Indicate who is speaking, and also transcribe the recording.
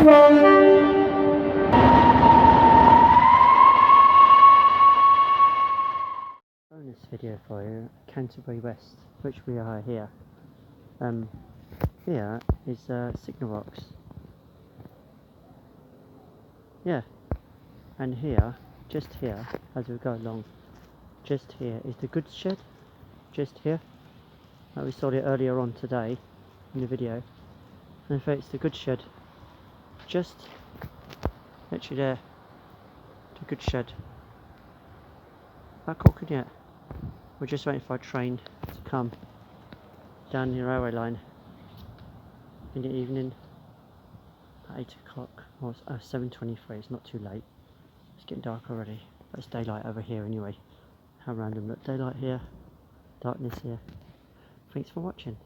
Speaker 1: Bonus video for you, Canterbury West, which we are here. Here is signal box. Yeah, and here, just here, as we go along, just here is the goods shed. Just here, we saw it earlier on today in the video. And in fact, it's the goods shed. Just literally there, the goods shed. Not cooking yet. We're just waiting for a train to come down the railway line in the evening at 8 o'clock, or 7:23. It's not too late. It's getting dark already, but it's daylight over here anyway. How random, look, daylight here, darkness here. Thanks for watching.